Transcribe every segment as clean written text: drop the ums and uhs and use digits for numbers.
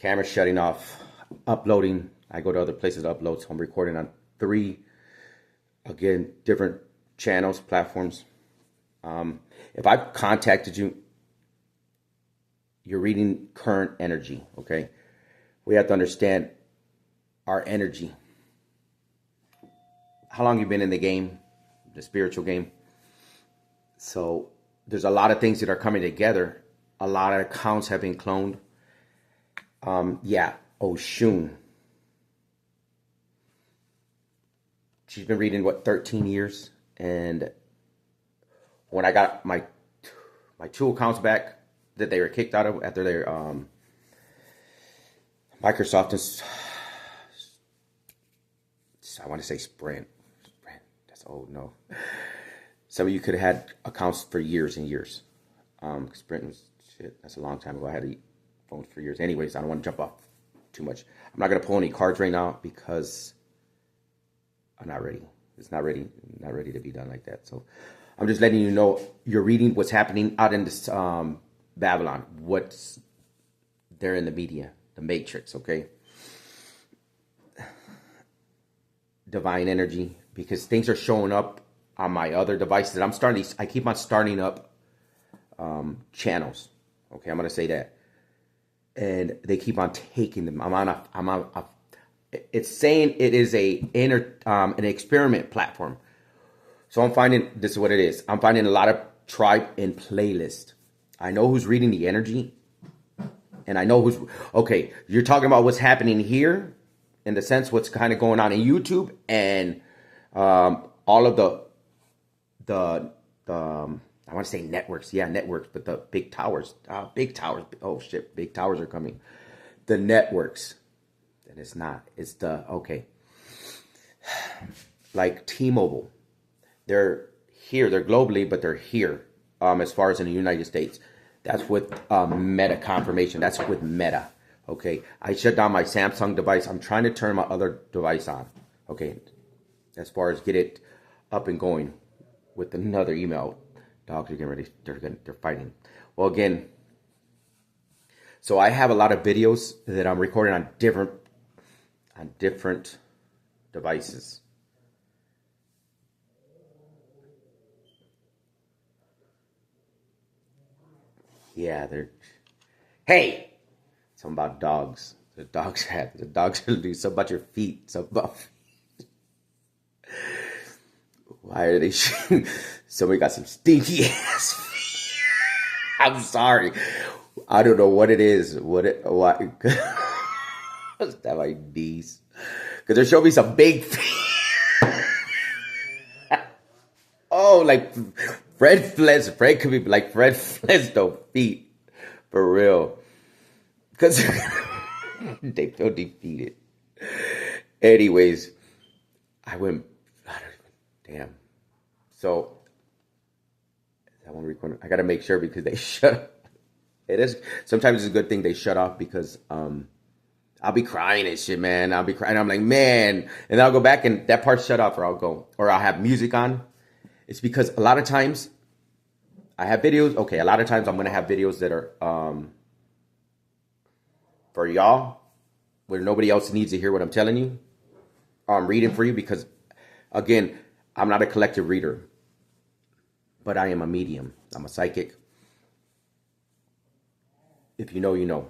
camera shutting off, uploading. I go to other places to upload, so I'm recording on 3, again, different channels, platforms. If I've contacted you, you're reading current energy, okay? We have to understand our energy. How long you been in the game, the spiritual game? So there's a lot of things that are coming together. A lot of accounts have been cloned. Yeah, Oshun. She's been reading, 13 years? And when I got my 2 accounts back that they were kicked out of after their Microsoft and I want to say Sprint. That's old, no. Some of you could have had accounts for years and years. Sprint was shit. That's a long time ago. I had phones for years. Anyways, I don't want to jump off too much. I'm not gonna pull any cards right now because I'm not ready. It's not ready. Not ready to be done like that. So I'm just letting you know you're reading what's happening out in this Babylon. What's there in the media, the Matrix. Okay. Divine energy, because things are showing up on my other devices. I keep on starting up channels. Okay, I'm gonna say that, and they keep on taking them. It's saying it is an experiment platform. So I'm finding this is what it is. I'm finding a lot of tribe in playlist. I know who's reading the energy, and I know who's okay. You're talking about what's happening here, in the sense what's kind of going on in YouTube and all of the I want to say networks, yeah, networks, but the big towers, oh shit, big towers are coming. The networks, and it's not, it's like T-Mobile, they're here, they're globally, but they're here as far as in the United States. That's with Meta confirmation. That's with Meta. Okay, I shut down my Samsung device. I'm trying to turn my other device on. Okay, as far as get it up and going with another email. Dogs are getting ready. They're fighting. Well, again, so I have a lot of videos that I'm recording on different devices. Yeah, hey. Something about dogs. The dogs will do something about your feet. Something about feet. Why are they shooting? Somebody got some stinky ass feet. I'm sorry. I don't know what it is. Why? Is that my knees? Because they're showing me some big feet. Oh, like Fred Flintstone. Fred could be like Fred Flintstone feet. For real. Because they feel defeated. Anyways, I went, damn. So, I want to record. I got to make sure because they shut up. It is, sometimes it's a good thing they shut off because I'll be crying and shit, man. I'll be crying. I'm like, man. And then I'll go back and that part's shut off, or I'll have music on. It's because a lot of times I have videos. Okay, a lot of times I'm going to have videos that are for y'all, where nobody else needs to hear what I'm telling you. I'm reading for you because, again, I'm not a collective reader, but I am a medium. I'm a psychic. If you know, you know.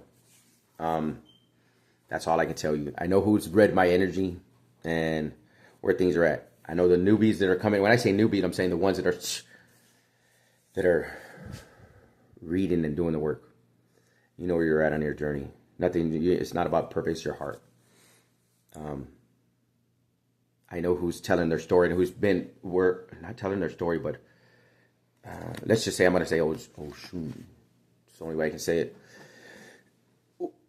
That's all I can tell you. I know who's read my energy and where things are at. I know the newbies that are coming. When I say newbies, I'm saying the ones that are reading and doing the work. You know where you're at on your journey. Nothing. It's not about purpose. Your heart. I know who's telling their story and who's been. We're not telling their story, but let's just say I'm going to say, oh, shoot. It's the only way I can say it.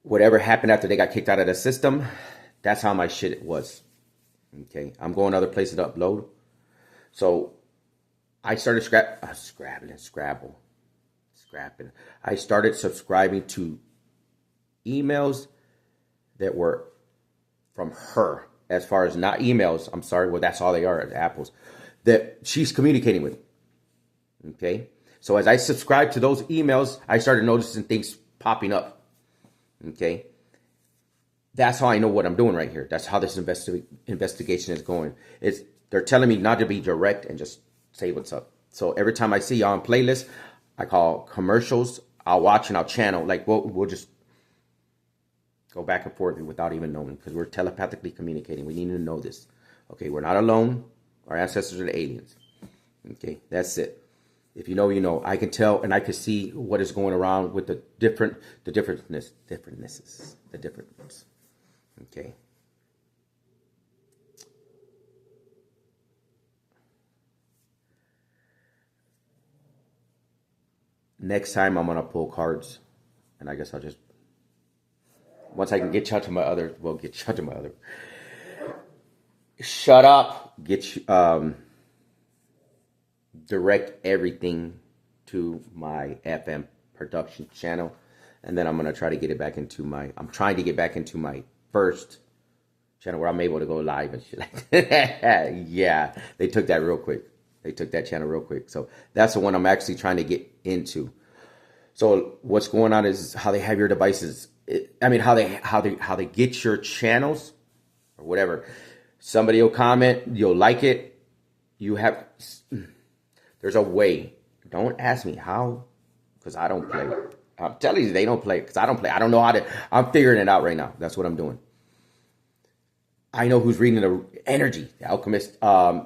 Whatever happened after they got kicked out of the system, that's how my shit was. Okay, I'm going other places to upload. So I started scrapping. I started subscribing to emails that were from her, as far as not emails. I'm sorry, well, that's all they are, apples that she's communicating with. Okay, so as I subscribed to those emails, I started noticing things popping up. Okay, That's how I know what I'm doing right here. That's how this investigation is going. They're telling me not to be direct and just say what's up. So every time I see y'all on playlists, I call commercials. I'll watch and I'll channel. Like we'll just go back and forth without even knowing, because we're telepathically communicating. We need to know this. Okay, we're not alone. Our ancestors are the aliens. Okay, that's it. If you know, you know. I can tell and I can see what is going around with the differentness. Okay. Next time I'm gonna pull cards, and I guess I'll just, once I can get you to my other, shut up. Get you direct everything to my FM production channel, and then I'm gonna try to get it back into my. I'm trying to get back into my first channel where I'm able to go live and shit like that. Yeah, they took that real quick. They took that channel real quick. So that's the one I'm actually trying to get into. So what's going on is how they have your devices. How they get your channels or whatever. Somebody will comment, you'll like it. There's a way. Don't ask me how, because I don't play. I'm telling you, they don't play because I don't play. I don't know how to. I'm figuring it out right now. That's what I'm doing. I know who's reading the energy, the alchemist. I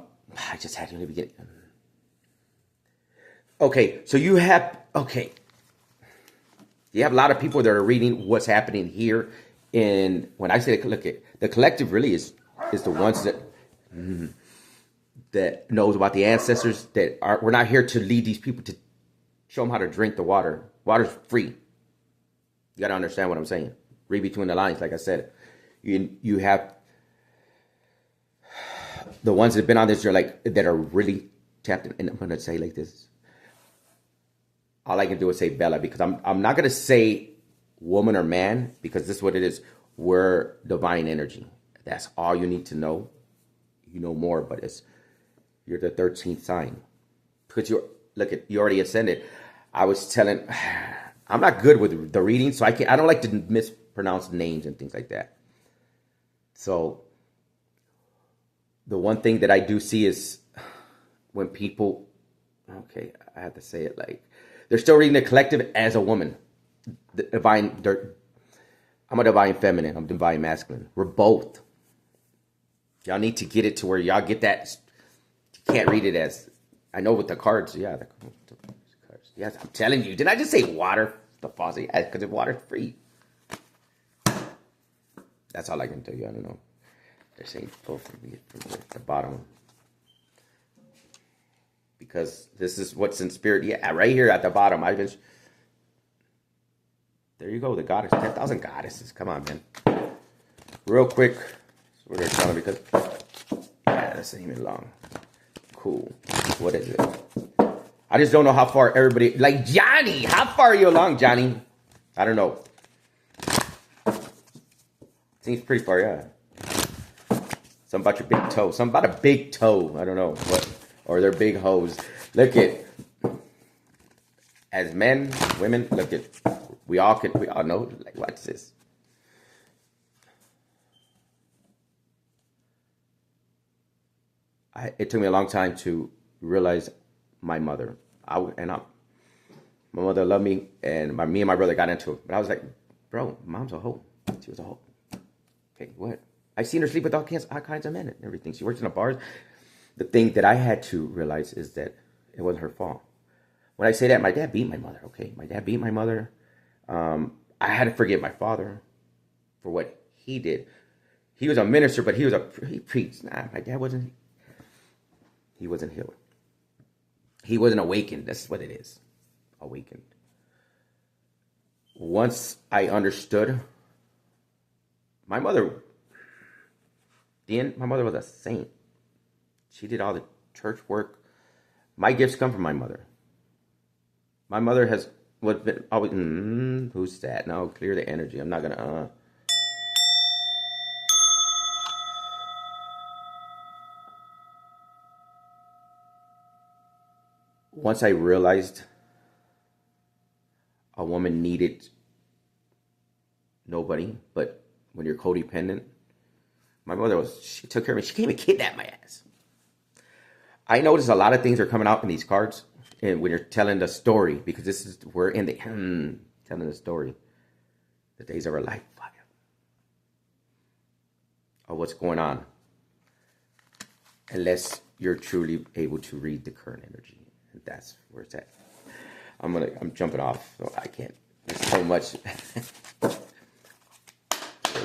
just had to in the beginning. Okay, so you have a lot of people that are reading what's happening here. When I say look at the collective, really is the ones that knows about the ancestors. We're not here to lead these people to show them how to drink the water. Water's free. You got to understand what I'm saying. Read between the lines, like I said. You have the ones that have been on this, that are really tapped in. And I'm going to say like this. All I can do is say Bella, because I'm not going to say woman or man, because this is what it is. We're divine energy. That's all you need to know. You know more, but you're the 13th sign. Because you already ascended. I was telling, I'm not good with the reading, so I don't like to mispronounce names and things like that. So the one thing that I do see is when people, okay, I have to say it like, they're still reading the collective as a woman. The divine, I'm a divine feminine. I'm divine masculine. We're both. Y'all need to get it to where y'all get that. You can't read it as, I know with the cards. Yeah, the cards. Yes, I'm telling you. Did I just say water? The faucet? Yeah, because water's free. That's all I can tell you. I don't know. They're saying pull from the bottom. Because this is what's in spirit. Yeah, right here at the bottom. There you go. The goddess. 10,000 goddesses. Come on, man. Real quick. That's what they're telling me. Because this ain't even long. Cool. What is it? I just don't know how far everybody. Like Johnny. How far are you along, Johnny? I don't know. Seems pretty far, yeah. Something about your big toe. Something about a big toe. I don't know what. Or their big hoes. Look at, as men, women, look at, we all know, like, what's this? It took me a long time to realize my mother. My mother loved me, and me and my brother got into it. But I was like, bro, mom's a hoe. She was a hoe. Okay, what? I seen her sleep with all kinds of men and everything. She works in a bar. The thing that I had to realize is that it wasn't her fault. When I say that, my dad beat my mother, okay? My dad beat my mother. I had to forgive my father for what he did. He was a minister, but he preached. Nah, my dad wasn't. He wasn't healed. He wasn't awakened. That's what it is. Awakened. Once I understood, my mother was a saint. She did all the church work. My gifts come from my mother. My mother has been always. Who's that? No, clear the energy. I'm not gonna. Once I realized a woman needed nobody but when you're codependent. My mother she took care of me. She came and kidnapped my ass. I noticed a lot of things are coming out in these cards, and when you're telling the story, because we're in the telling the story, the days of our life, of what's going on, unless you're truly able to read the current energy, and that's where it's at. I'm jumping off, so I can't. There's so much.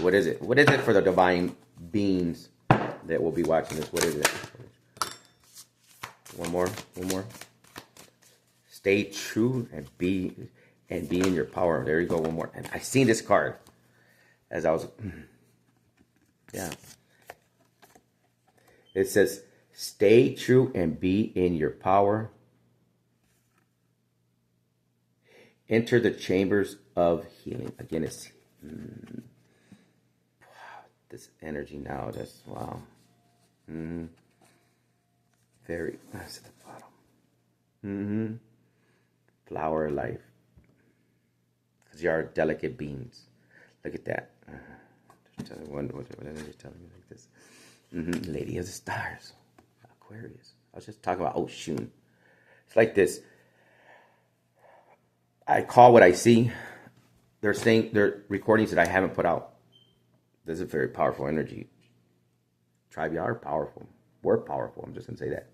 What is it? What is it for the divine beings that will be watching this? What is it? One more. Stay true and be in your power. There you go. One more. And I seen this card as I was. Yeah. It says, "Stay true and be in your power. Enter the chambers of healing." Again, it's this energy now. That's wow. Very. That's at the bottom. Flower life. Because you are delicate beings. Look at that. What energy telling me like this? Lady of the Stars. Aquarius. I was just talking about Oshun. It's like this. I call what I see. They're recordings that I haven't put out. This is a very powerful energy. Tribe, you are powerful. We're powerful. I'm just going to say that.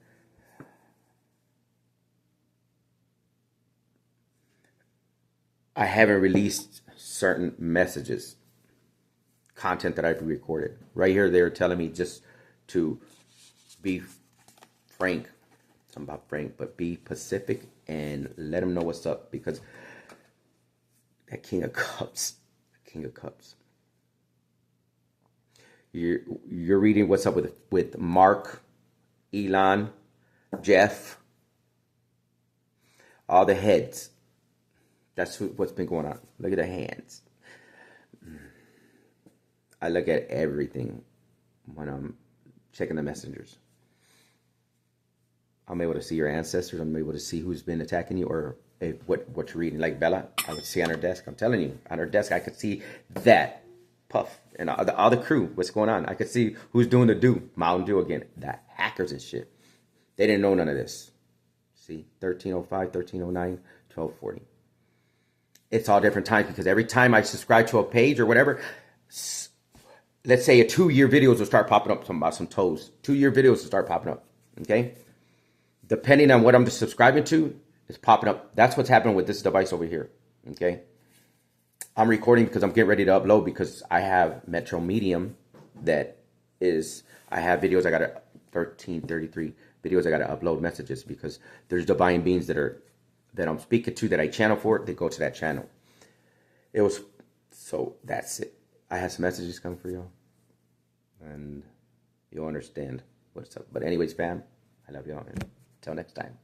I haven't released certain messages, content that I've recorded. Right here, they're telling me just to be frank. Something about frank, but be Pacific and let them know what's up, because that King of Cups. You're reading what's up with Mark, Elon, Jeff, all the heads. That's what's been going on. Look at the hands. I look at everything when I'm checking the messengers. I'm able to see your ancestors. I'm able to see who's been attacking you, or what you're reading. Like Bella, I would see on her desk. I'm telling you, on her desk, I could see that Puff and all the crew. What's going on? I could see who's doing the Mountain Dew again. The hackers and shit. They didn't know none of this. See, 1305, 1309, 1240. It's all different times, because every time I subscribe to a page or whatever, let's say a 2-year videos will start popping up, something about some toes. 2-year videos will start popping up. Okay? Depending on what I'm subscribing to, it's popping up. That's what's happening with this device over here. Okay? I'm recording because I'm getting ready to upload, because I have Metro Medium that is, I have videos, I got 1333 videos I got to upload messages, because there's divine beings that I'm speaking to, that I channel for, they go to that channel. So that's it. I have some messages coming for y'all, and you'll understand what's up. But anyways, fam, I love y'all, and until next time.